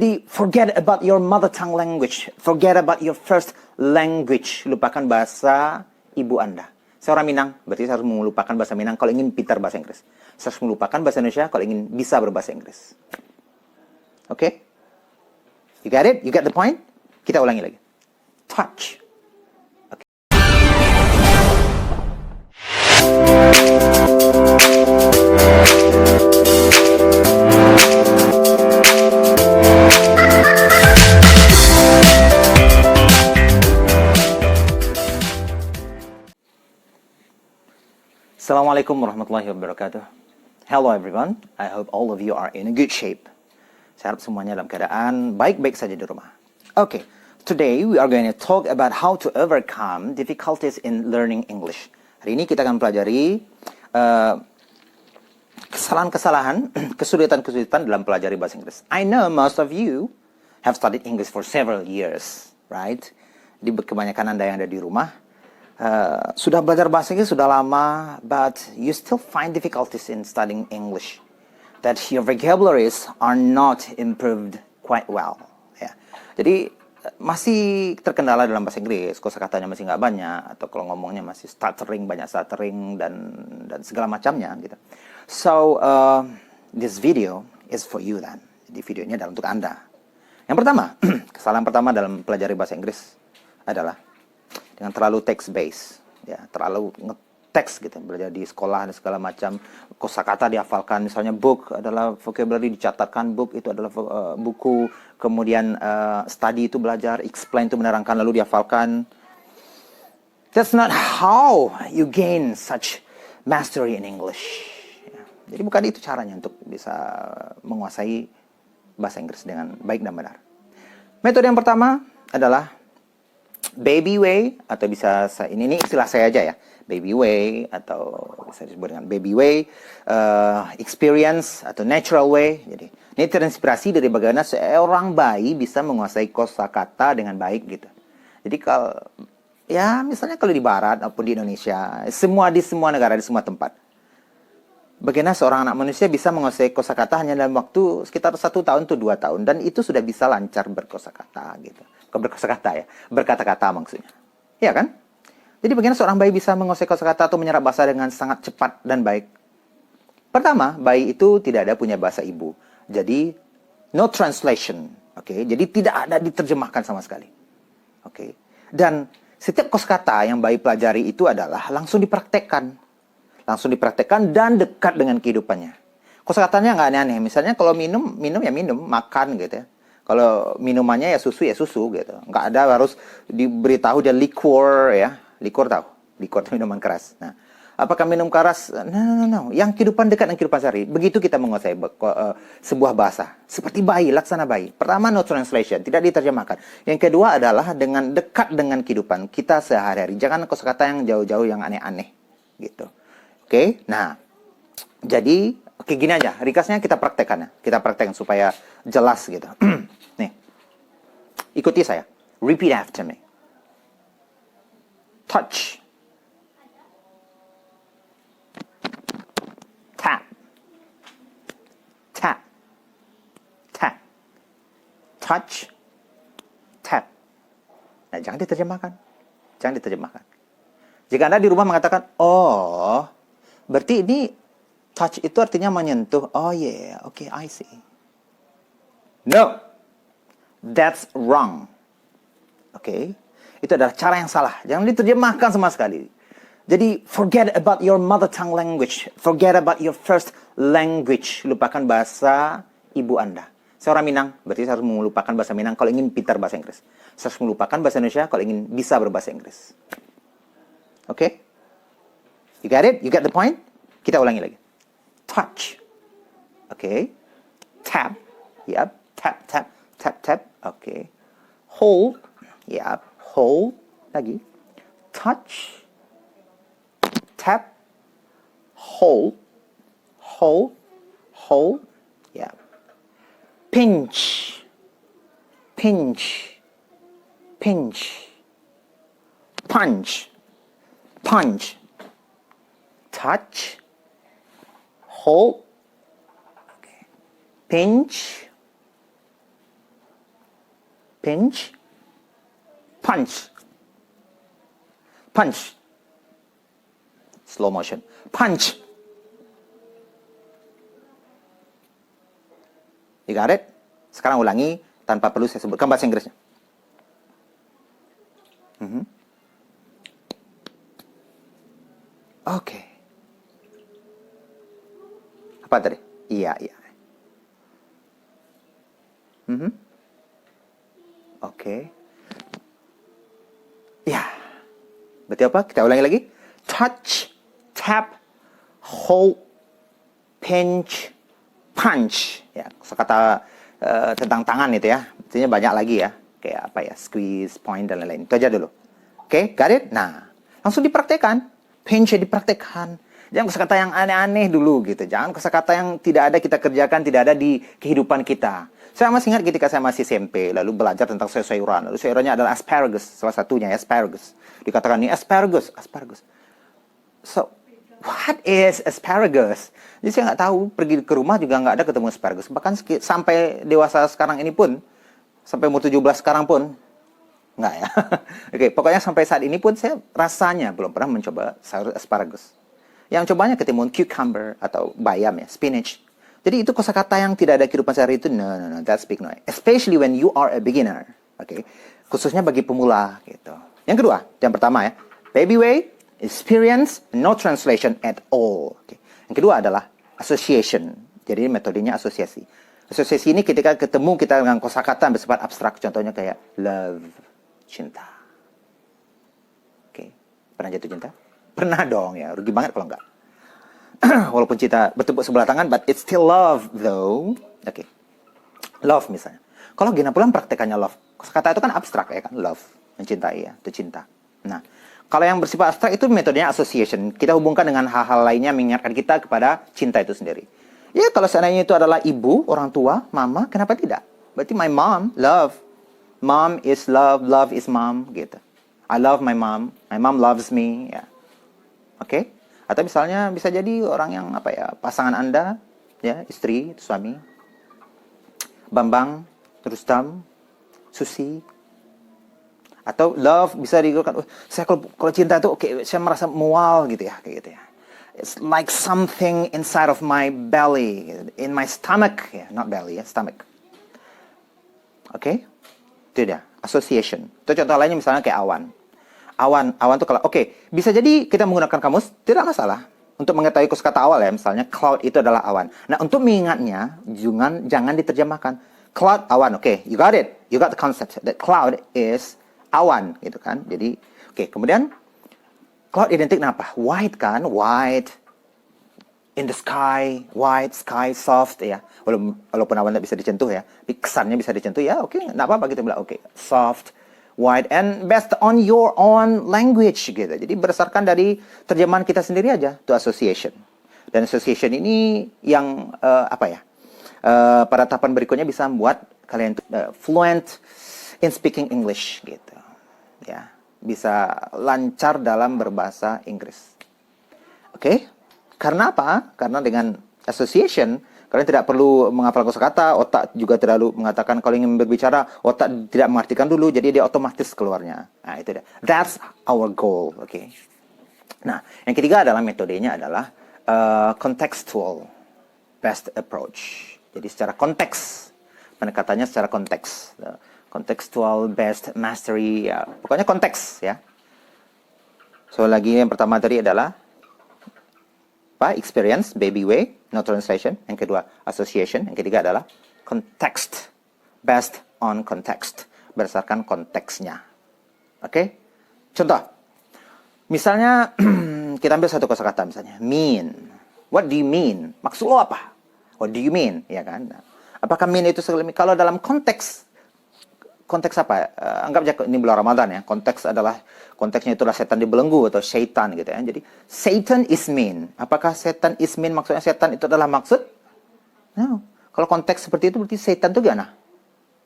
Jadi, forget about your mother tongue language. Forget about your first language. Lupakan bahasa ibu Anda. Saya orang Minang, berarti saya harus melupakan bahasa Minang kalau ingin pintar bahasa Inggris. Saya harus melupakan bahasa Indonesia kalau ingin bisa berbahasa Inggris. Oke? Okay? You got it? You got the point? Kita ulangi lagi. Touch. Okay. Assalamualaikum warahmatullahi wabarakatuh. Hello everyone, I hope all of you are in a good shape. Saya harap semuanya dalam keadaan baik-baik saja di rumah. Okay, today we are going to talk about how to overcome difficulties in learning English. Hari ini kita akan pelajari kesalahan-kesalahan, kesulitan-kesulitan dalam pelajari bahasa Inggris. I know most of you have studied English for several years, right? Di kebanyakan Anda yang ada di rumah, sudah belajar bahasa Inggris sudah lama, but you still find difficulties in studying English. That your vocabularies are not improved quite well. Ya. Jadi masih terkendala dalam bahasa Inggris, kosakatanya masih nggak banyak, atau kalau ngomongnya masih stuttering, banyak stuttering dan segala macamnya gitu. So this video is for you then. Jadi video ini adalah untuk Anda. Yang pertama, kesalahan pertama dalam pelajari bahasa Inggris adalah dengan terlalu text based, ya, terlalu ngeteks gitu, belajar di sekolah dan segala macam, kosakata dihafalkan, misalnya book adalah vocabulary dicatatkan, book itu adalah buku, kemudian study itu belajar, explain itu menerangkan lalu dihafalkan. That's not how you gain such mastery in English. Ya. Jadi bukan itu caranya untuk bisa menguasai bahasa Inggris dengan baik dan benar. Metode yang pertama adalah baby way, atau bisa ini istilah saya aja ya, baby way, atau bisa disebut dengan baby way, experience atau natural way. Jadi ini terinspirasi dari bagaimana seorang bayi bisa menguasai kosakata dengan baik gitu. Jadi kalau ya misalnya kalau di Barat ataupun di Indonesia, di semua negara, di semua tempat, bagaimana seorang anak manusia bisa menguasai kosakata hanya dalam waktu sekitar 1 tahun atau 2 tahun, dan itu sudah bisa lancar berkosakata gitu. Bukan berkosakata ya, berkata-kata maksudnya. Iya kan? Jadi bagaimana seorang bayi bisa menguasai kosakata atau menyerap bahasa dengan sangat cepat dan baik? Pertama, bayi itu tidak ada punya bahasa ibu. Jadi no translation, oke? Jadi tidak ada diterjemahkan sama sekali. Oke. Dan setiap kosakata yang bayi pelajari itu adalah langsung dipraktekkan. Langsung dipraktekkan dan dekat dengan kehidupannya. Kosakatanya nggak aneh-aneh. Misalnya kalau minum ya minum, makan gitu ya. Kalau minumannya ya susu gitu. Nggak ada harus diberitahu dia liquor ya. Liquor tahu? Liquor itu minuman keras. Nah, apakah minum keras? No. Yang kehidupan dekat dengan kehidupan sehari. Begitu kita menguasai sebuah bahasa. Seperti bayi, laksana bayi. Pertama, no translation. Tidak diterjemahkan. Yang kedua adalah dengan dekat dengan kehidupan kita sehari-hari. Jangan kosakata yang jauh-jauh yang aneh-aneh. Gitu. Oke, nah, jadi gini aja, ringkasnya kita praktekkan ya. Kita praktekkan supaya jelas gitu. Nih, ikuti saya. Repeat after me. Touch. Tap. Tap. Tap. Touch. Tap. Nah, jangan diterjemahkan. Jangan diterjemahkan. Jika Anda di rumah mengatakan, oh, berarti ini touch itu artinya menyentuh. Oh yeah, okay, I see. No, that's wrong. Okay, itu adalah cara yang salah. Jangan diterjemahkan sama sekali. Jadi forget about your mother tongue language. Forget about your first language. Lupakan bahasa ibu Anda. Saya orang Minang, berarti saya harus melupakan bahasa Minang kalau ingin pintar bahasa Inggris. Saya harus melupakan bahasa Indonesia kalau ingin bisa berbahasa Inggris. Okay? You got it? You got the point? Kita ulangi lagi. Touch. Okay. Tap. Yep. Tap, tap, tap, tap. Okay. Hold. Yep. Hold. Lagi. Touch. Tap. Hold. Hold. Hold. Yep. Pinch. Pinch. Pinch. Punch. Punch. Touch. Hold. Okay. Pinch. pinch, punch. Punch. Slow motion. Punch. You got it? Sekarang ulangi tanpa perlu saya sebutkan bahasa Inggrisnya. Oke. Apa tadi? Iya. Oke. Ya. Berarti apa? Kita ulangi lagi. Touch, tap, hold, pinch, punch. Ya, kata tentang tangan itu ya. Artinya banyak lagi ya. Kayak apa ya? Squeeze, point, dan lain-lain. Itu aja dulu. Oke, got it? Nah, langsung dipraktekkan. Pinch dipraktekkan. Jangan kosakata yang aneh-aneh dulu gitu. Jangan kosakata yang tidak ada kita kerjakan, tidak ada di kehidupan kita. Saya masih ingat ketika saya masih SMP, lalu belajar tentang sayuran. Lalu sayurannya adalah asparagus, salah satunya asparagus. Dikatakan ini asparagus. So, what is asparagus? Jadi saya nggak tahu, pergi ke rumah juga nggak ada ketemu asparagus. Bahkan sampai dewasa sekarang ini pun, sampai umur 17 sekarang pun, nggak ya. Oke, pokoknya sampai saat ini pun saya rasanya belum pernah mencoba sayur asparagus. Yang cobanya ketimun cucumber atau bayam ya, spinach. Jadi itu kosakata yang tidak ada kehidupan sehari itu. No, that's big no. Especially when you are a beginner. Oke. Khususnya bagi pemula gitu. Yang kedua, yang pertama ya, baby way, experience, no translation at all. Oke. Yang kedua adalah association. Jadi metodenya asosiasi. Asosiasi ini ketika ketemu kita dengan kosakata yang bersifat abstrak, contohnya kayak love, cinta. Oke. Pernah jatuh cinta? Pernah dong ya, rugi banget kalau enggak. Walaupun cinta bertepuk sebelah tangan, but it's still love though. Oke. Love misalnya. Kalau Gina Pulang praktekannya love. Kata itu kan abstrak ya kan, love, mencintai ya, itu cinta. Nah, kalau yang bersifat abstrak itu metodenya association. Kita hubungkan dengan hal-hal lainnya mengingatkan kita kepada cinta itu sendiri. Ya, kalau seandainya itu adalah ibu, orang tua, mama, kenapa tidak? Berarti my mom, love. Mom is love, love is mom, gitu. I love my mom loves me, ya. Oke? Atau misalnya bisa jadi orang yang apa ya, pasangan Anda, ya, istri, suami, Bambang, Rustam, Susi. Atau love bisa digunakan, saya kalau cinta itu oke, saya merasa mual gitu ya, kayak gitu ya. It's like something inside of my belly, in my stomach, ya, not belly ya, stomach. Oke? Itu dia, association. Itu contoh lainnya misalnya kayak awan. Awan itu kalau bisa jadi kita menggunakan kamus tidak masalah untuk mengetahui kosakata awal ya, misalnya cloud itu adalah awan. Nah, untuk mengingatnya jangan diterjemahkan. Cloud awan, you got it. You got the concept that cloud is awan gitu kan. Jadi kemudian cloud identik dengan apa? White kan, white in the sky, white sky soft ya. Walaupun awan tidak bisa disentuh ya, tapi kesannya bisa disentuh ya. Enggak apa-apa kita bilang soft, white, and based on your own language gitu. Jadi berdasarkan dari terjemahan kita sendiri aja, to association. Dan association ini yang pada tahapan berikutnya bisa membuat kalian fluent in speaking English gitu. Ya, bisa lancar dalam berbahasa Inggris. Oke? Karena apa? Karena dengan association kalian tidak perlu menghafal kosakata, otak juga terlalu mengatakan kalau ingin berbicara, otak tidak mengartikan dulu, jadi dia otomatis keluarnya. Nah, itu dia. That's our goal, oke. Nah, yang ketiga adalah metodenya adalah contextual best approach. Jadi secara konteks, pendekatannya secara konteks. Contextual best mastery, ya. Pokoknya konteks, ya. So, lagi yang pertama tadi adalah experience, baby way, no translation. Yang kedua, association. Yang ketiga adalah context. Based on context. Berdasarkan konteksnya. Oke? Contoh. Misalnya, kita ambil satu kosakata misalnya. Mean. What do you mean? Maksud lo apa? What do you mean? Ya kan? Apakah mean itu kalau dalam konteks apa? Anggap aja ini bulan Ramadan ya. Konteksnya itulah setan dibelenggu atau syaitan gitu ya. Jadi Satan is mean. Apakah setan is mean maksudnya setan itu adalah maksud? No. Kalau konteks seperti itu berarti setan itu gimana?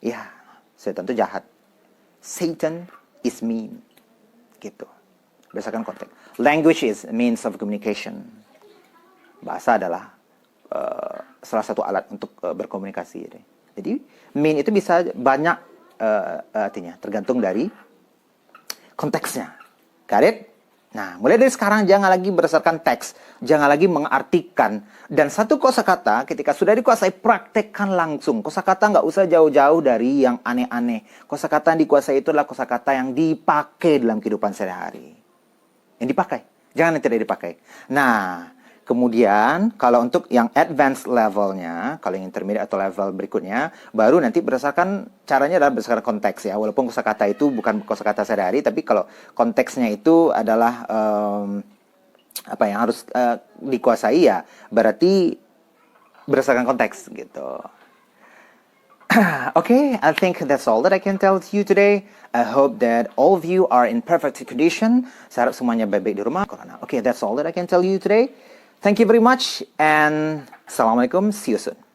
Ya, setan itu jahat. Satan is mean. Gitu. Berdasarkan konteks. Language is a means of communication. Bahasa adalah salah satu alat untuk berkomunikasi. Jadi mean itu bisa banyak artinya, tergantung dari konteksnya. Got it? Nah, mulai dari sekarang jangan lagi berdasarkan teks, jangan lagi mengartikan. Dan satu kosakata ketika sudah dikuasai, praktekkan langsung. Kosakata nggak usah jauh-jauh dari yang aneh-aneh. Kosakata yang dikuasai itu adalah kosakata yang dipakai dalam kehidupan sehari-hari. Yang dipakai, jangan yang tidak dipakai. Nah, kemudian kalau untuk yang advanced levelnya, kalau yang intermediate atau level berikutnya, baru nanti berdasarkan caranya adalah berdasarkan konteks ya. Walaupun kosakata itu bukan kosakata sehari-hari, tapi kalau konteksnya itu adalah apa yang harus dikuasai ya, berarti berdasarkan konteks gitu. Okay, I think that's all that I can tell you today. I hope that all of you are in perfect condition. Saya harap semuanya baik-baik di rumah. Okay, that's all that I can tell you today. Thank you very much and Assalamualaikum. See you soon.